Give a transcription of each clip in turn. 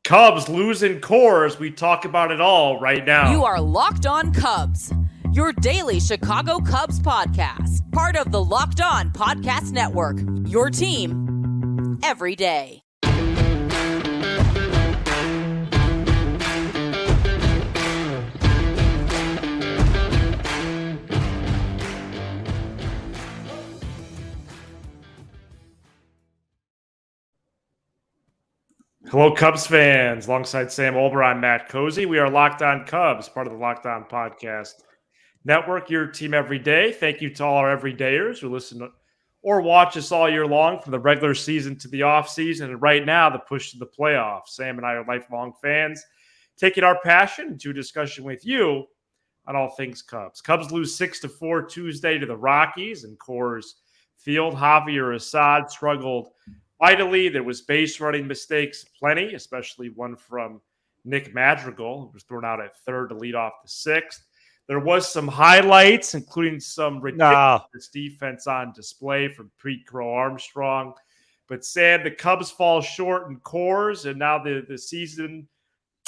Cubs losing cores. We talk about it all right now. You are Locked On Cubs, your daily Chicago Cubs podcast. Part of the Locked On Podcast Network, your team every day. Hello, Cubs fans. Alongside Sam Olber, I'm Matt Cozy. We are Locked On Cubs, part of the Locked On Podcast Network, your team every day. Thank you to all our everydayers who listen to, or watch us all year long from the regular season to the offseason. And right now, the push to the playoffs. Sam and I are lifelong fans, taking our passion into a discussion with you on all things Cubs. Cubs lose 6-4 Tuesday to the Rockies in Coors Field. Javier Assad struggled mightily. There was base running mistakes plenty, especially one from Nick Madrigal, who was thrown out at third to lead off the sixth. There was some highlights, including some ridiculous defense on display from Pete Crow-Armstrong. But Sam, the Cubs fall short in Coors, and now the season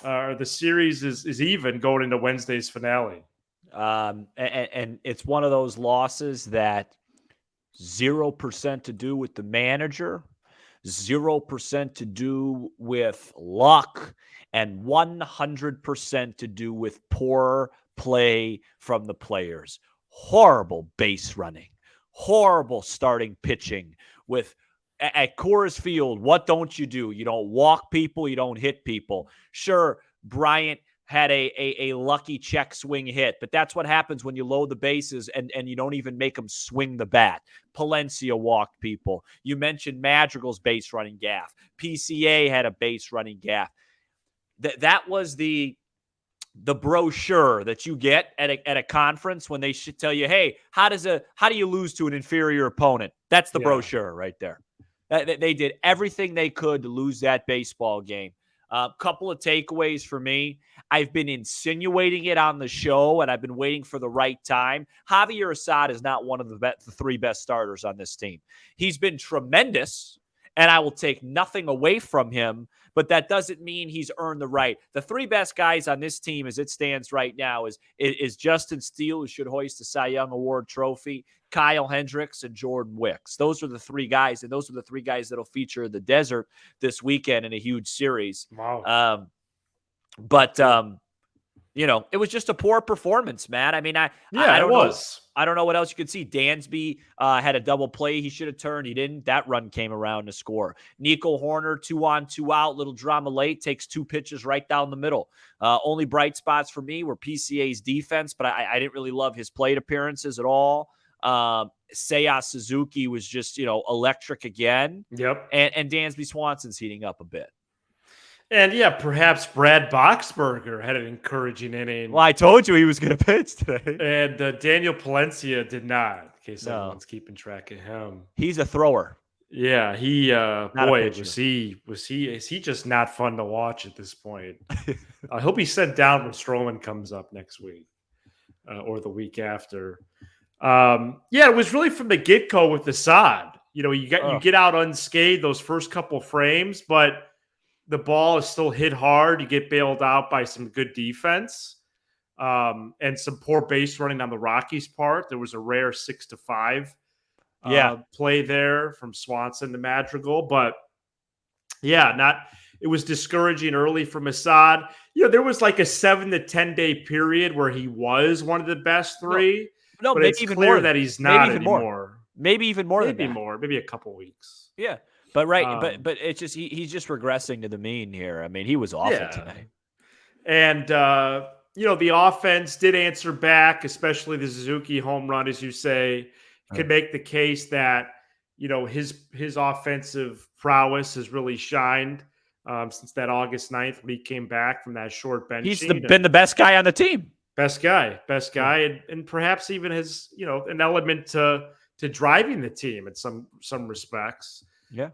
or the series is even going into Wednesday's finale. And it's one of those losses that 0% to do with the manager, 0% to do with luck, and 100% to do with poor play from the players. Horrible base running, horrible starting pitching with at Coors Field. What don't you do? You don't walk people. You don't hit people. Sure, Bryant had a lucky check swing hit, but that's what happens when you load the bases and you don't even make them swing the bat. Palencia walked people. You mentioned Madrigal's base running gaff. PCA had a base running gaff. That was the brochure that you get at a conference when they should tell you, hey, how do you lose to an inferior opponent? That's the brochure right there. They did everything they could to lose that baseball game. Couple of takeaways for me. I've been insinuating it on the show, and I've been waiting for the right time. Javier Assad is not one of the three best starters on this team. He's been tremendous, and I will take nothing away from him, but that doesn't mean he's earned the right. The three best guys on this team as it stands right now is Justin Steele, who should hoist the Cy Young Award trophy, Kyle Hendricks, and Jordan Wicks. Those are the three guys, and those are the three guys that'll feature the desert this weekend in a huge series. Wow. It was just a poor performance, man. I mean, I don't know. I don't know what else you could see. Dansby had a double play. He should have turned. He didn't. That run came around to score. Nico Horner, 2-on, 2-out, little drama late, takes two pitches right down the middle. Only bright spots for me were PCA's defense, but I didn't really love his plate appearances at all. Seiya Suzuki was just, electric again. Yep. And Dansby Swanson's heating up a bit. And perhaps Brad Boxberger had an encouraging inning. Well, I told you he was going to pitch today. And Daniel Palencia did not, in case anyone's keeping track of him. He's a thrower. Yeah, is he just not fun to watch at this point? I hope he's sent down when Stroman comes up next week or the week after. It was really from the get-go with Assad. You get out unscathed those first couple frames, but the ball is still hit hard. You get bailed out by some good defense and some poor base running on the Rockies' part. There was a rare 6-5 play there from Swanson to Madrigal. But, it was discouraging early from Assad. There was like a 7 to 10 day period where he was one of the best three. No, but maybe it's even clear more that he's not anymore. More. Maybe even more than that. Maybe a couple weeks. Yeah. But but it's just he's just regressing to the mean here. I mean, he was awful tonight. And the offense did answer back, especially the Suzuki home run, as you say. Could make the case that his offensive prowess has really shined since that August 9th when he came back from that short bench. He's been the best guy on the team. Best guy, and perhaps even has an element to driving the team in some respects. Yeah.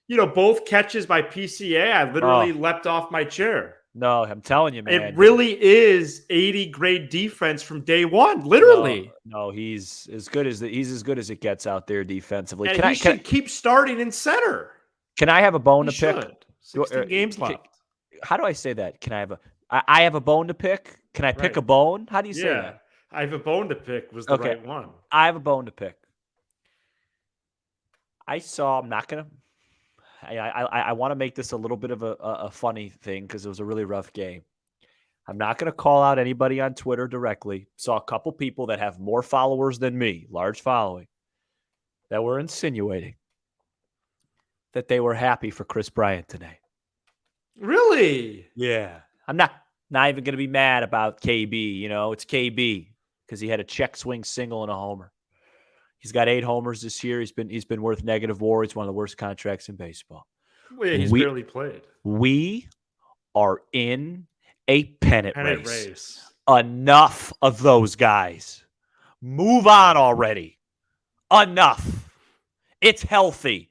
Both catches by PCA, I literally leapt off my chair. No, I'm telling you, man. It really is 80 grade defense from day one, literally. No, he's as good as it gets out there defensively. And he should keep starting in center. Can I have a bone to pick? 16 games left. how do I say that? Can I have I have a bone to pick? Can I pick a bone? How do you say Yeah. that? I have a bone to pick was the Okay. right one. I have a bone to pick. I'm not gonna. I want to make this a little bit of a funny thing because it was a really rough game. I'm not going to call out anybody on Twitter directly. Saw a couple people that have more followers than me, large following, that were insinuating that they were happy for Chris Bryant today. Really? Yeah. I'm not even going to be mad about KB. You know, it's KB because he had a check swing single and a homer. He's got 8 homers this year. He's been worth negative WAR. It's one of the worst contracts in baseball. Well, yeah, he's barely played. We are in a pennant race. Race. Enough of those guys. Move on already. Enough. It's healthy.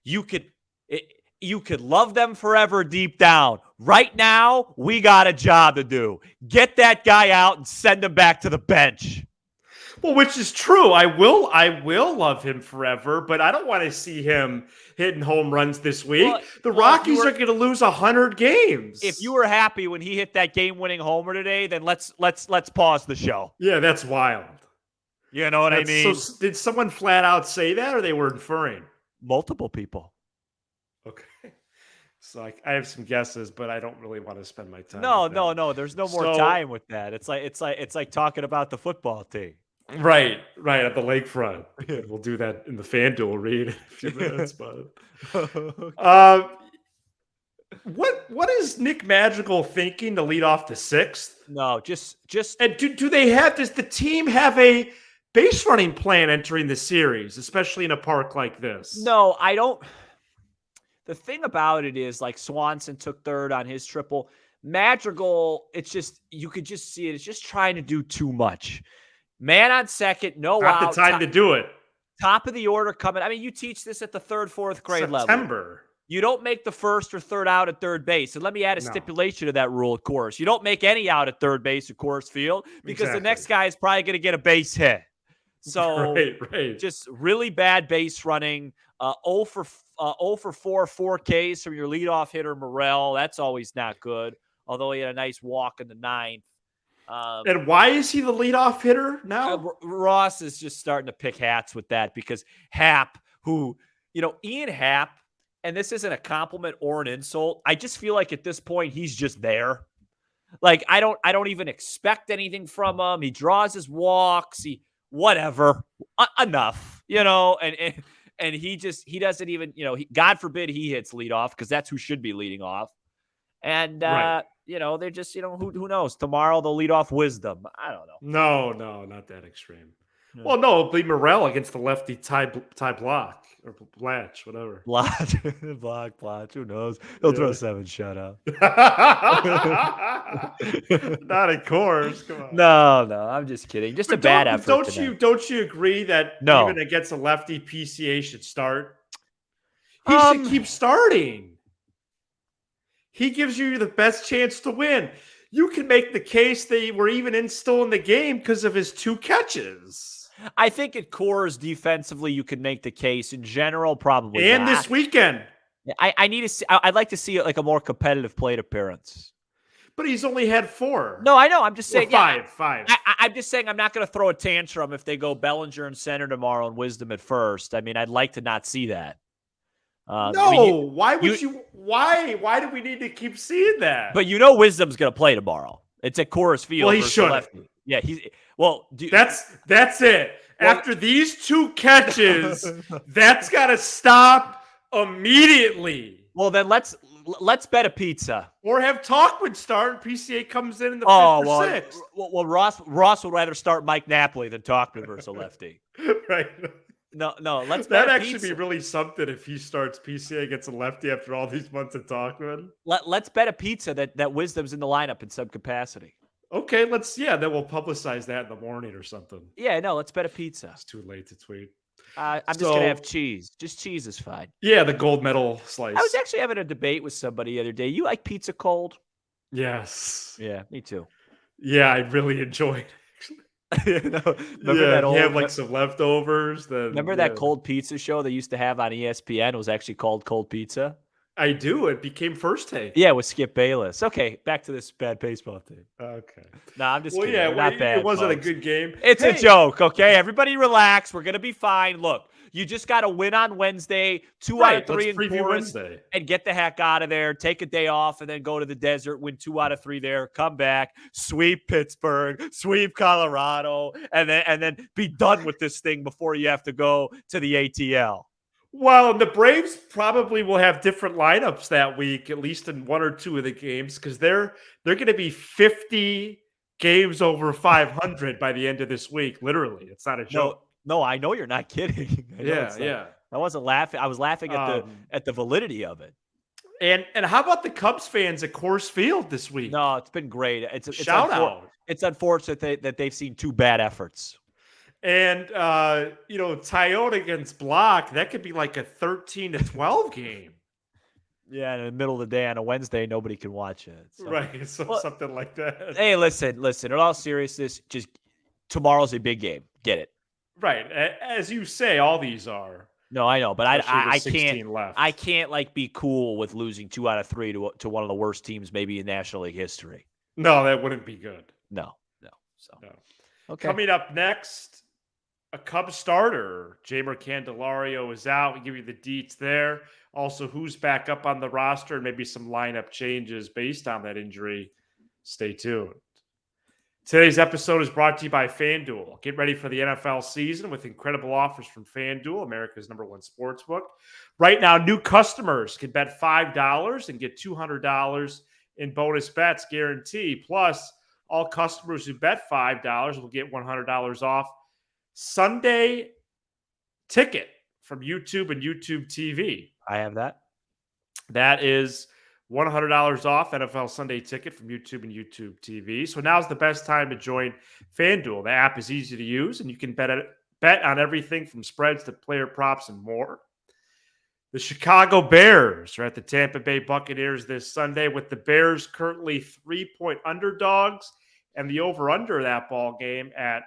You could love them forever deep down. Right now, we got a job to do. Get that guy out and send him back to the bench. Well, which is true. I will love him forever, but I don't want to see him hitting home runs this week. The Rockies are going to lose 100 games. If you were happy when he hit that game-winning homer today, then let's pause the show. Yeah, that's wild. You know what I mean? So did someone flat out say that, or they were inferring? Multiple people. Okay. So I have some guesses, but I don't really want to spend my time. No. There's no more time with that. It's like talking about the football team. Right at the lakefront. We'll do that in the FanDuel read in a few minutes. But what is Nick Madrigal thinking to lead off the 6th? No, just and do they have? Does the team have a base running plan entering the series, especially in a park like this? No, I don't. The thing about it is, like, Swanson took 3rd on his triple. Madrigal, it's just, you could just see it. It's just trying to do too much. Man on 2nd, no out. Not the time to do it. Top of the order coming. I mean, you teach this at the 3rd, 4th grade September. level. You don't make the 1st or 3rd out at 3rd base. And let me add a stipulation to that rule, of course. You don't make any out at 3rd base at Coors Field because the next guy is probably going to get a base hit. So right. Just really bad base running. 0 for 4 Ks from your leadoff hitter, Morel. That's always not good, although he had a nice walk in the 9th. And why is he the leadoff hitter now? Ross is just starting to pick hats with that because Happ, who, Ian Happ, and this isn't a compliment or an insult. I just feel like at this point, he's just there. Like, I don't even expect anything from him. He draws his walks. Whatever. Enough, and he doesn't even, God forbid he hits leadoff because that's who should be leading off. And, they're just, who knows? Tomorrow they'll lead off Wisdom. I don't know. No, not that extreme. No. Well, no, it'll be Morel against the lefty Ty Block or Blatch, whatever. Blatch. Who knows? He'll throw 7 shutout. Not of course. Come on. No, I'm just kidding. Just a bad effort. Don't you agree that even against a lefty, PCA should start? He should keep starting. He gives you the best chance to win. You can make the case they were even still in the game because of his 2 catches. I think at Coors defensively, you could make the case. In general, probably. And this weekend, I need to see. I'd like to see like a more competitive plate appearance. But he's only had 4. No, I know. I'm just saying. Five. I'm just saying I'm not going to throw a tantrum if they go Bellinger and center tomorrow and Wisdom at first. I mean, I'd like to not see that. Why would you? Why do we need to keep seeing that? But Wisdom's going to play tomorrow. It's at Coors Field. Well, he should. Yeah, that's it. After these 2 catches, that's got to stop immediately. Well, then let's bet a pizza or have Talkwood start. And PCA comes in the 5th or 6th. Well, Ross would rather start Mike Napoli than Talkwood versus a lefty. Right. No. Let's that actually be really something if he starts PCA against a lefty after all these months of talking. Let's bet a pizza that Wisdom's in the lineup in some capacity. Okay, then we'll publicize that in the morning or something. Yeah, no, let's bet a pizza. It's too late to tweet. I'm just gonna have cheese. Just cheese is fine. Yeah, the gold medal slice. I was actually having a debate with somebody the other day. You like pizza cold? Yes. Yeah, me too. Yeah, I really enjoyed it. Remember that old? You have like some leftovers. Remember that cold pizza show they used to have on ESPN? It was actually called Cold Pizza. I do. It became first take. Yeah, with Skip Bayless. Okay, back to this bad baseball team. Okay. No, I'm just Well, kidding. yeah, They're not it bad, wasn't a folks. good game. It's a Hey, joke, okay? Everybody relax. We're going to be fine. Look, you just got to win on Wednesday, 2 out of right. Let's 3 in preview Forest, Wednesday. and get the heck out of there. Take a day off and then go to the desert, win 2 out of 3 there, come back, sweep Pittsburgh, sweep Colorado, and then be done with this thing before you have to go to the ATL. Well, the Braves probably will have different lineups that week, at least in 1 or 2 of the games, because they're going to be 50 games over 500 by the end of this week. Literally, it's not a joke. No, I know you're not kidding. I know it's not. Yeah. I wasn't laughing. I was laughing at the validity of it. And how about the Cubs fans at Coors Field this week? No, it's been great. It's Shout out. It's unfortunate that they've seen 2 bad efforts. And Toyota against Block, that could be like a 13-12 game. Yeah, in the middle of the day on a Wednesday, nobody can watch it. So. Right, so something like that. Hey, listen. In all seriousness, just tomorrow's a big game. Get it? Right, as you say, all these are. No, I know, but I can't. Left. I can't be cool with losing 2 out of 3 to one of the worst teams maybe in National League history. No, that wouldn't be good. No. So no. Okay. Coming up next, a Cubs starter, Jeimer Candelario, is out. We give you the deets there. Also, who's back up on the roster and maybe some lineup changes based on that injury. Stay tuned. Today's episode is brought to you by FanDuel. Get ready for the NFL season with incredible offers from FanDuel, America's #1 sportsbook. Right now, new customers can bet $5 and get $200 in bonus bets guaranteed. Plus, all customers who bet $5 will get $100 off Sunday ticket from YouTube and YouTube TV. I have that. That is $100 off NFL Sunday ticket from YouTube and YouTube TV. So now's the best time to join FanDuel. The app is easy to use, and you can bet on everything from spreads to player props and more. The Chicago Bears are at the Tampa Bay Buccaneers this Sunday, with the Bears currently 3-point underdogs and the over-under of that ball game at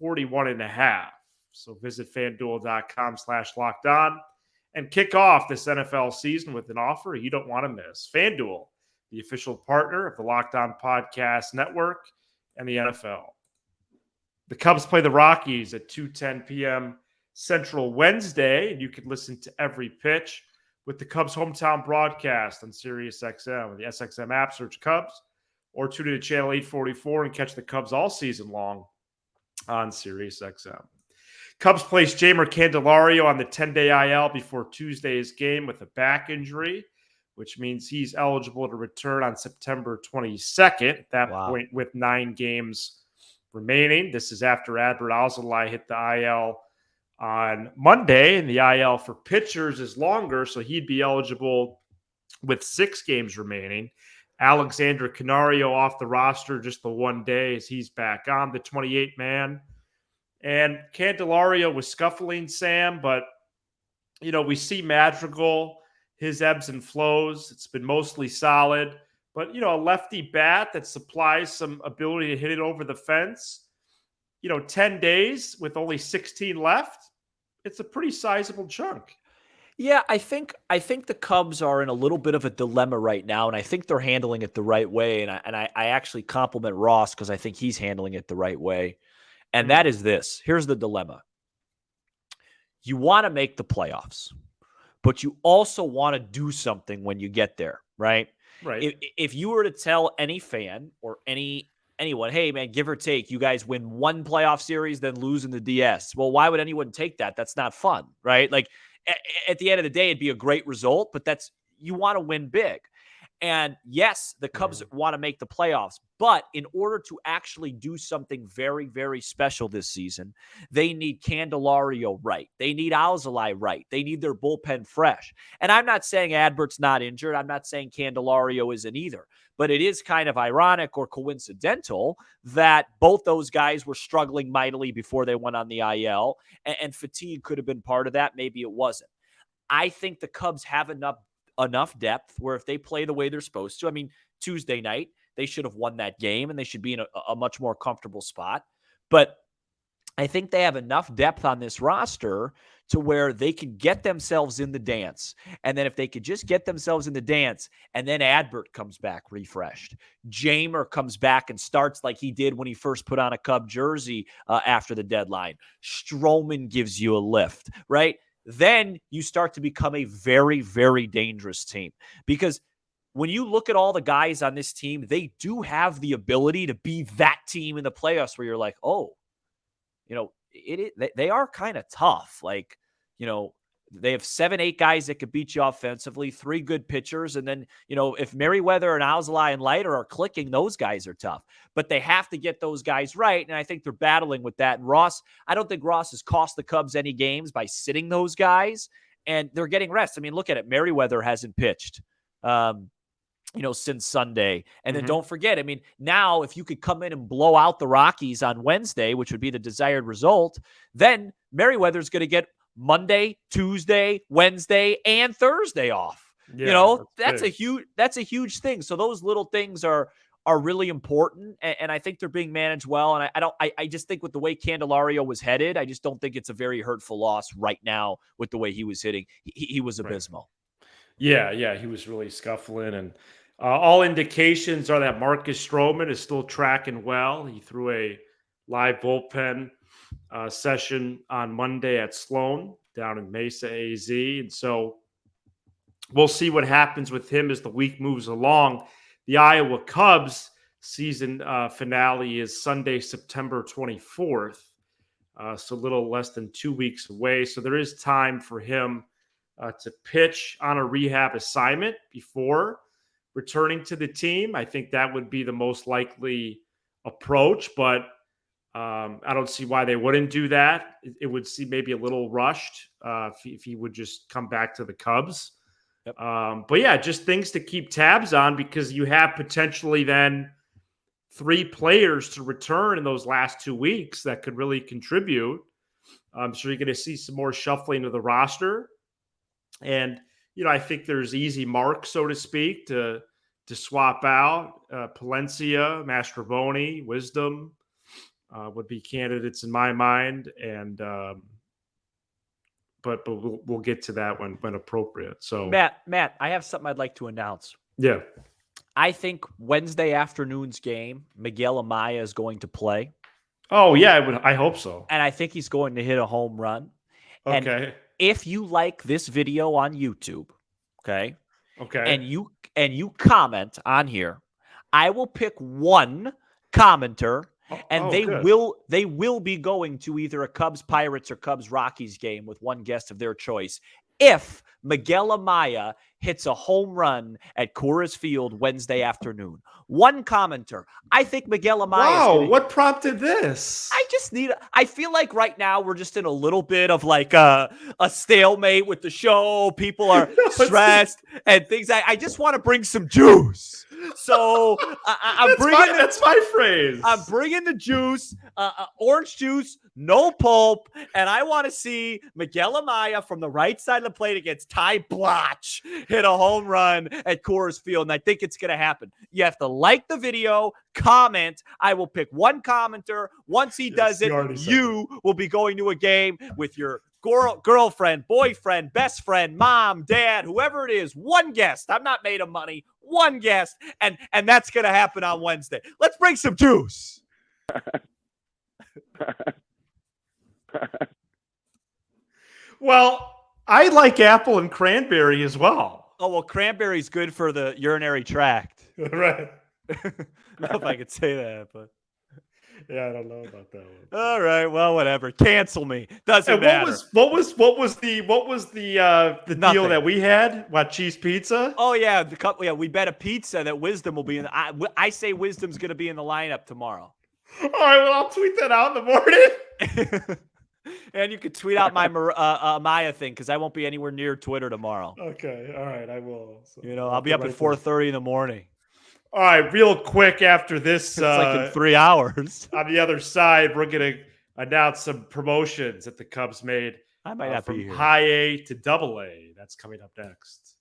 41.5. So visit FanDuel.com/lockedon and kick off this NFL season with an offer you don't want to miss. FanDuel, the official partner of the Locked On Podcast Network and the NFL. The Cubs play the Rockies at 2:10 p.m. Central Wednesday, and you can listen to every pitch with the Cubs hometown broadcast on SiriusXM with the SXM app. Search Cubs, or tune in to channel 844 and catch the Cubs all season long on SiriusXM. Cubs placed Jeimer Candelario on the 10-day IL before Tuesday's game with a back injury, which means he's eligible to return on September 22nd. At that point, with 9 games remaining. This is after Adbert Alzolay hit the IL on Monday, and the IL for pitchers is longer, so he'd be eligible with 6 games remaining. Alexander Canario off the roster just the 1 day as he's back on the 28-man. And Candelario was scuffling, Sam, but, we see Madrigal, his ebbs and flows. It's been mostly solid. But, a lefty bat that supplies some ability to hit it over the fence, 10 days with only 16 left, it's a pretty sizable chunk. Yeah, I think the Cubs are in a little bit of a dilemma right now, and I think they're handling it the right way. And I actually compliment Ross because I think he's handling it the right way. And that is this. Here's the dilemma. You want to make the playoffs, but you also want to do something when you get there, right? Right. If you were to tell any fan or anyone, hey, man, give or take, you guys win 1 playoff series, then lose in the DS. Well, why would anyone take that? That's not fun, right? Like, at the end of the day, it'd be a great result, but you want to win big. And yes, the Cubs want to make the playoffs, but in order to actually do something very, very special this season, they need Candelario right. They need Alzolay right. They need their bullpen fresh. And I'm not saying Adbert's not injured. I'm not saying Candelario isn't either. But it is kind of ironic or coincidental that both those guys were struggling mightily before they went on the IL, and fatigue could have been part of that. Maybe it wasn't. I think the Cubs have enough depth where if they play the way they're supposed to, I mean, Tuesday night, they should have won that game and they should be in a much more comfortable spot. But I think they have enough depth on this roster to where they can get themselves in the dance. And then if they could just get themselves in the dance, and then Adbert comes back refreshed, Jeimer comes back and starts like he did when he first put on a Cub jersey after the deadline, Stroman gives you a lift, right? Then you start to become a very, very dangerous team. Because when you look at all the guys on this team, they do have the ability to be that team in the playoffs where you're like, oh, they are kind of tough. Like, they have 7-8 guys that could beat you offensively, 3 good pitchers. And then, if Merriweather and Alzolay and Leiter are clicking, those guys are tough. But they have to get those guys right. And I think they're battling with that. And I don't think Ross has cost the Cubs any games by sitting those guys. And they're getting rest. I mean, look at it. Merriweather hasn't pitched. Since Sunday. And then don't forget, I mean, now if you could come in and blow out the Rockies on Wednesday, which would be the desired result, then Merriweather's going to get Monday, Tuesday, Wednesday, and Thursday off. Yeah, that's a huge thing. So those little things are really important. And I think they're being managed well. And I just think with the way Candelario was headed, I just don't think it's a very hurtful loss right now with the way he was hitting. He was abysmal. Right. Yeah. He was really scuffling, and all indications are that Marcus Stroman is still tracking well. He threw a live bullpen session on Monday at Sloan down in Mesa, AZ. And so we'll see what happens with him as the week moves along. The Iowa Cubs season finale is Sunday, September 24th. So a little less than 2 weeks away. So there is time for him to pitch on a rehab assignment before returning to the team. I think that would be the most likely approach, but I don't see why they wouldn't do that. It would seem maybe a little rushed if he would just come back to the Cubs. Yep. But yeah, just things to keep tabs on, because you have potentially then 3 players to return in those last 2 weeks that could really contribute. So you're going to see some more shuffling of the roster. And I think there's easy marks, so to speak, to swap out. Palencia, Mastrobuoni, Wisdom would be candidates in my mind, and but we'll get to that when appropriate. So Matt, I have something I'd like to announce. Yeah, I think Wednesday afternoon's game, Miguel Amaya is going to play. Oh yeah, I hope so. And I think he's going to hit a home run. Okay. And if you like this video on YouTube, okay, and you comment on here, I will pick one commenter, and they will be going to either a Cubs Pirates or Cubs Rockies game with one guest of their choice if Miguel Amaya hits a home run at Coors Field Wednesday afternoon. One commenter. I think Miguel Amaya. Wow, what prompted this? I feel like right now we're just in a little bit of like a stalemate with the show. People are stressed and things. I just want to bring some juice. So that's my phrase. I'm bringing the juice, orange juice, no pulp, and I want to see Miguel Amaya from the right side of the plate against Ty Blotch hit a home run at Coors Field, and I think it's going to happen. You have to like the video, comment. I will pick one commenter. Once he does it, you will be going to a game with your girlfriend, boyfriend, best friend, mom, dad, whoever it is. One guest. I'm not made of money. One guest, and that's going to happen on Wednesday. Let's bring some juice. Well, I like apple and cranberry as well. Oh, well, cranberry's good for the urinary tract. Right. I don't know if I could say that, but yeah, I don't know about that one. All right, well, whatever. Cancel me. Doesn't matter. What was the deal that we had? What, cheese pizza? Oh yeah, we bet a pizza that Wisdom will be in. I say Wisdom's going to be in the lineup tomorrow. All right, well, I'll tweet that out in the morning. And you could tweet out my Maya thing because I won't be anywhere near Twitter tomorrow. Okay, all right, I will. So I'll be up at 4:30 in the morning. All right, real quick after this. It's like in 3 hours. On the other side, we're going to announce some promotions that the Cubs made. I might not from be here. high A to double A. That's coming up next.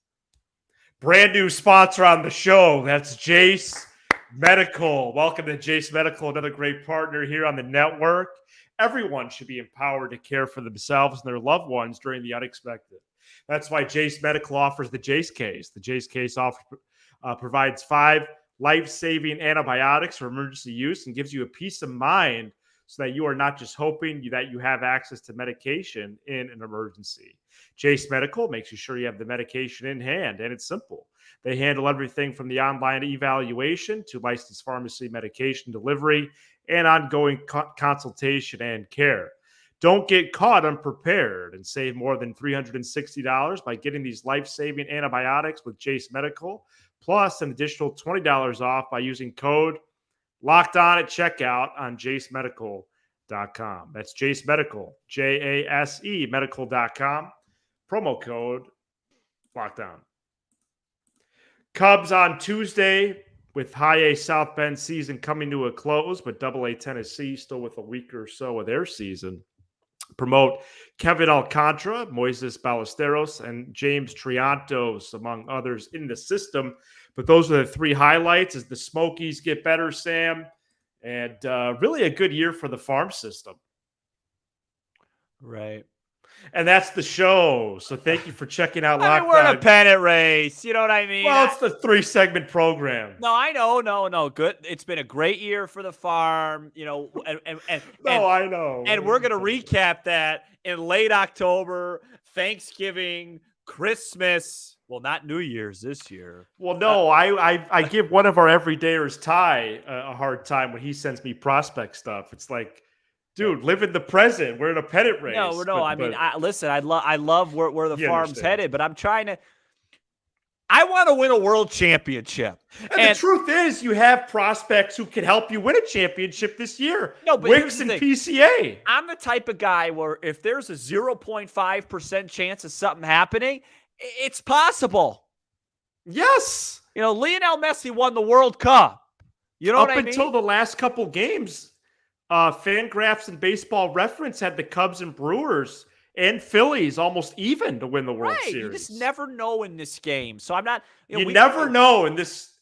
Brand new sponsor on the show. That's Jace Medical. Welcome to Jace Medical, another great partner here on the network. Everyone should be empowered to care for themselves and their loved ones during the unexpected. That's why Jace Medical offers the Jace case. The Jace case provides 5 life-saving antibiotics for emergency use and gives you a peace of mind so that you are not just hoping that you have access to medication in an emergency. Jace Medical makes you sure you have the medication in hand, and it's simple. They handle everything from the online evaluation to licensed pharmacy medication delivery and ongoing consultation and care. Don't get caught unprepared and save more than $360 by getting these life-saving antibiotics with Jace Medical, plus an additional $20 off by using code Locked On at checkout on jacemedical.com. That's Jace Medical, JASE medical.com. Promo code Locked On. Cubs on Tuesday with High A South Bend season coming to a close, but Double A Tennessee still with a week or so of their season. Promote Kevin Alcantara, Moises Ballesteros, and James Triantos, among others, in the system. But those are the 3 highlights as the Smokies get better, Sam. And really a good year for the farm system. Right. And that's the show. So thank you for checking out I mean, we're in a pennant race. You know what I mean? Well, it's the 3-segment program. No, I know. No. Good. It's been a great year for the farm, you know. I know. And we're going to recap that in late October, Thanksgiving, Christmas. Well, not New Year's this year. Well, no, I give one of our everydayers, Ty, a hard time when he sends me prospect stuff. It's like, dude, live in the present. We're in a pennant race. No. Listen, I love where the farm's headed, but I'm trying to. I want to win a world championship. And the truth is, you have prospects who can help you win a championship this year. No, but Wicks and PCA. I'm the type of guy where if there's a 0.5% chance of something happening, it's possible. Yes. You know, Lionel Messi won the World Cup. You know what I mean? Up until the last couple games, Fangraphs and Baseball Reference had the Cubs and Brewers and Phillies almost even to win the World Series. You just never know in this game. So I'm not. You never know in this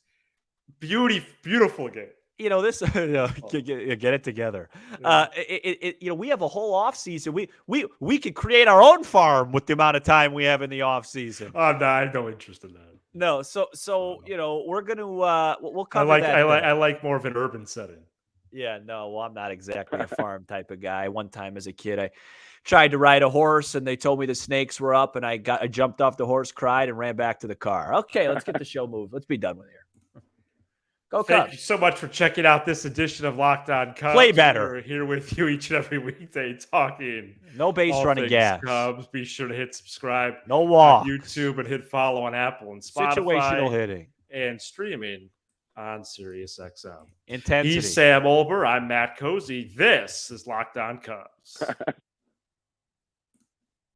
beautiful game. You know this. Get it together. Yeah. We have a whole off season. We could create our own farm with the amount of time we have in the off season. No, I have no interest in that. No. So you know we're gonna we'll cover that. I like more of an urban setting. Yeah. No. Well, I'm not exactly a farm type of guy. One time as a kid, I tried to ride a horse and they told me the snakes were up and I jumped off the horse, cried, and ran back to the car. Okay, let's get the show moved. Let's be done with here. Go Cubs. Thank you so much for checking out this edition of Locked On Cubs. Play better. We're here with you each and every weekday talking. No base running gas. Cubs. Be sure to hit subscribe. No walk. On YouTube and hit follow on Apple and Spotify. Situational hitting. And streaming on SiriusXM. Intensity. He's Sam Olber. I'm Matt Cozy. This is Locked On Cubs.